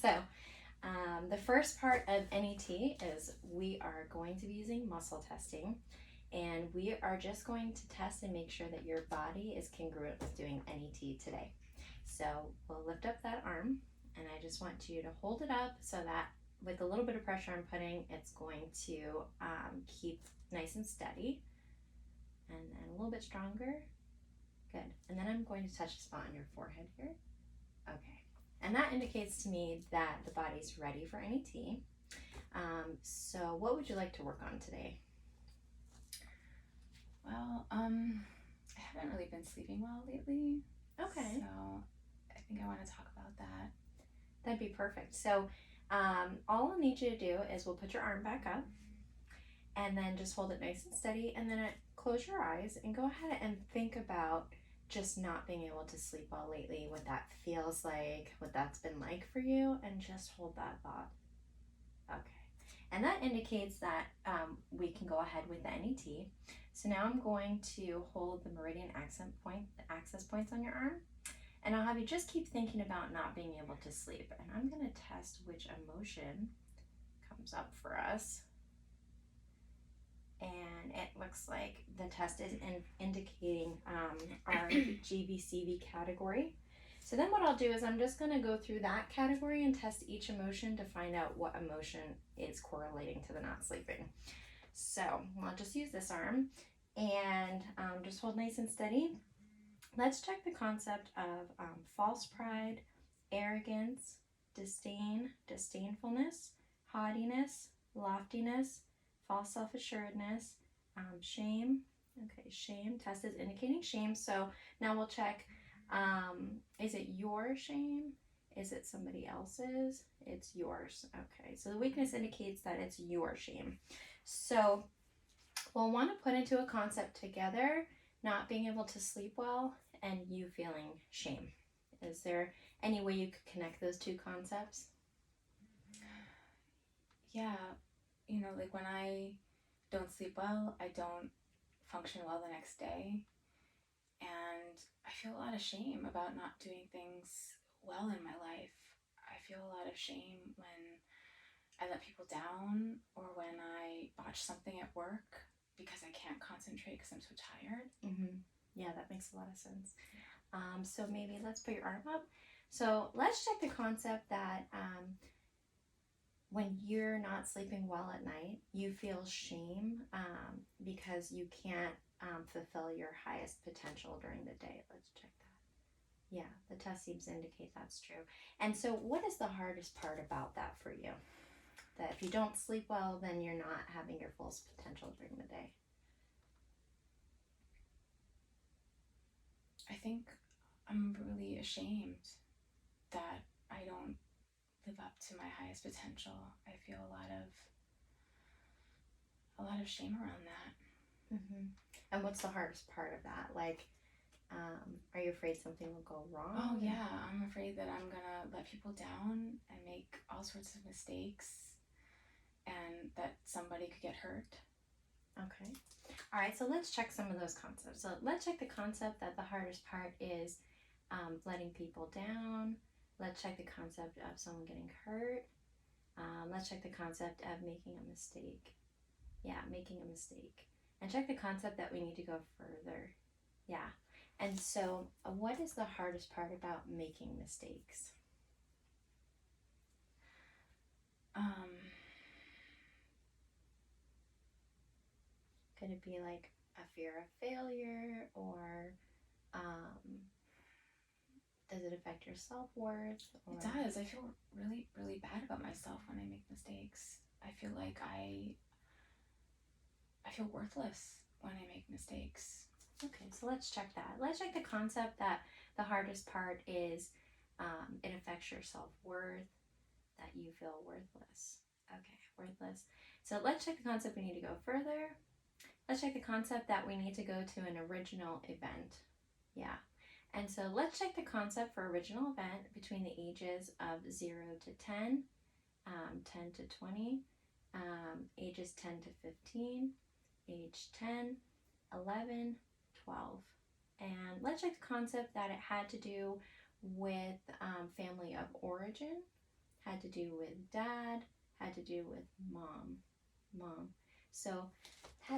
So, the first part of NET is we are going to be using muscle testing, and we are just going to test and make sure that your body is congruent with doing NET today. So we'll lift up that arm, and I just want you to hold it up so that with a little bit of pressure I'm putting, it's going to keep nice and steady. And then a little bit stronger. Good. And then I'm going to touch the spot on your forehead here. Okay. And that indicates to me that the body's ready for NET. So what would you like to work on today? Well, I haven't really been sleeping well lately. Okay. So I think I want to talk about that. That'd be perfect. So all I'll need you to do is we'll put your arm back up and then just hold it nice and steady, and then close your eyes and go ahead and think about just not being able to sleep well lately, what that feels like, what that's been like for you, and just hold that thought. Okay. And that indicates that we can go ahead with the NET. So now I'm going to hold the meridian access points on your arm, and I'll have you just keep thinking about not being able to sleep. And I'm going to test which emotion comes up for us. And it looks like the test is indicating our GBCV category. So then what I'll do is I'm just going to go through that category and test each emotion to find out what emotion is correlating to the not sleeping. So I'll just use this arm and just hold nice and steady. Let's check the concept of false pride, arrogance, disdain, disdainfulness, haughtiness, loftiness, false self-assuredness, shame. Okay, shame. Test is indicating shame. So now we'll check, is it your shame? Is it somebody else's? It's yours. Okay, so the weakness indicates that it's your shame. So we'll want to put into a concept together, not being able to sleep well and you feeling shame. Is there any way you could connect those two concepts? Yeah, like when I don't sleep well, I don't function well the next day. And I feel a lot of shame about not doing things well in my life. I feel a lot of shame when I let people down or when I botch something at work because I can't concentrate because I'm so tired. Mm-hmm. Yeah, that makes a lot of sense. So maybe let's put your arm up. So let's check the concept that when you're not sleeping well at night, you feel shame because you can't fulfill your highest potential during the day. Let's check that. Yeah, the test seems to indicate that's true. And so what is the hardest part about that for you? That if you don't sleep well, then you're not having your full potential during the day. I think I'm really ashamed that I don't live up to my highest potential. I feel a lot of shame around that. Mm-hmm. And what's the hardest part of that? Like, are you afraid something will go wrong? Oh yeah, I'm afraid that I'm gonna let people down and make all sorts of mistakes and that somebody could get hurt. Okay. All right, so let's check some of those concepts. So let's check the concept that the hardest part is letting people down. Let's check the concept of someone getting hurt. Let's check the concept of making a mistake. Yeah, making a mistake. And check the concept that we need to go further. Yeah. And so what is the hardest part about making mistakes? Could it be like a fear of failure, or does it affect your self-worth? Or... It does. I feel really, really bad about myself when I make mistakes. I feel like I feel worthless when I make mistakes. Okay, so let's check that. Let's check the concept that the hardest part is it affects your self-worth, that you feel worthless. Okay, worthless. So let's check the concept we need to go further. Let's check the concept that we need to go to an original event. Yeah. And so let's check the concept for original event between the ages of 0 to 10, 10 to 20, ages 10 to 15, age 10, 11, 12. And let's check the concept that it had to do with family of origin. had to do with dad, had to do with mom. So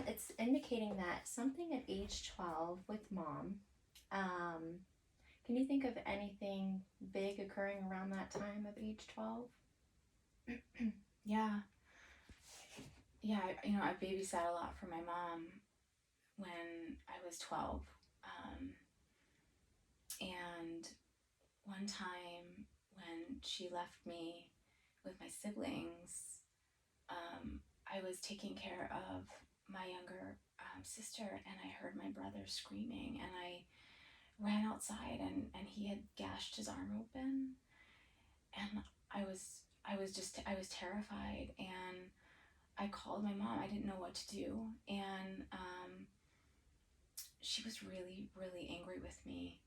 it's indicating that something at age 12 with mom. Can you think of anything big occurring around that time of age 12? Yeah. I babysat a lot for my mom when I was 12. And one time when she left me with my siblings, I was taking care of my younger sister, and I heard my brother screaming, and I ran outside, and he had gashed his arm open, and I was terrified, and I called my mom. I didn't know what to do, and she was really, really angry with me,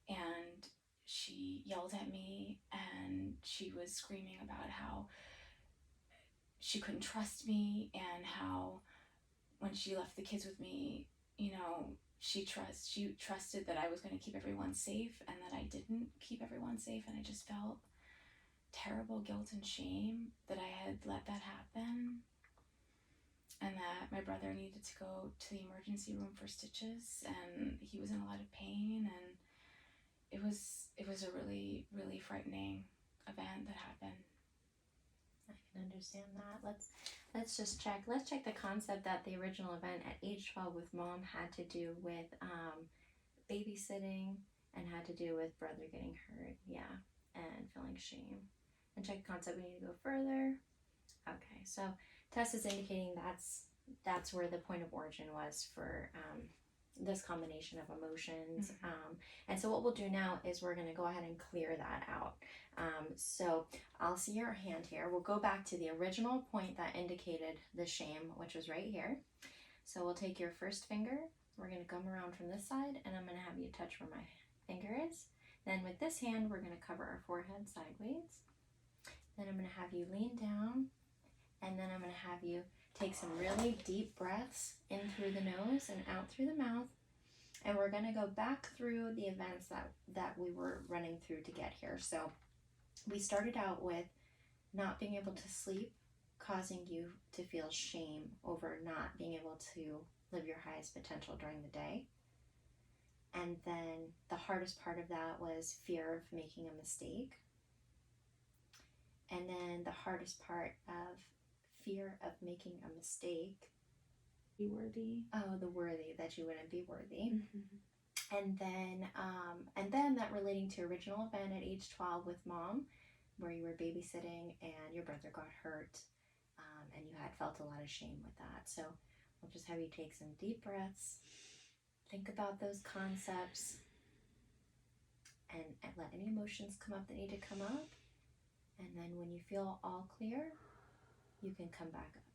and she yelled at me, and she was screaming about how she couldn't trust me, and how when she left the kids with me, she trusted that I was going to keep everyone safe, and that I didn't keep everyone safe, and I just felt terrible guilt and shame that I had let that happen, and that my brother needed to go to the emergency room for stitches, and he was in a lot of pain, and it was a really, really frightening event that happened. I can understand that. Let's just check. Let's check the concept that the original event at age 12 with mom had to do with babysitting, and had to do with brother getting hurt. Yeah, and feeling shame. And check the concept. We need to go further. Okay, so Tess is indicating that's where the point of origin was for this combination of emotions. And so what we'll do now is we're going to go ahead and clear that out. So I'll see your hand here. We'll go back to the original point that indicated the shame, which was right here. So we'll take your first finger. We're going to come around from this side, and I'm going to have you touch where my finger is. Then with this hand, we're going to cover our forehead sideways. Then I'm going to have you lean down, and then I'm going to have you take some really deep breaths in through the nose and out through the mouth. And we're going to go back through the events that we were running through to get here. So we started out with not being able to sleep, causing you to feel shame over not being able to live your highest potential during the day. And then the hardest part of that was fear of making a mistake. And then the hardest part of fear of making a mistake. Be worthy. Oh, the worthy, that you wouldn't be worthy. And then that relating to original event at age 12 with mom, where you were babysitting and your brother got hurt, and you had felt a lot of shame with that. So we'll just have you take some deep breaths, think about those concepts, and let any emotions come up that need to come up. And then when you feel all clear, you can come back up.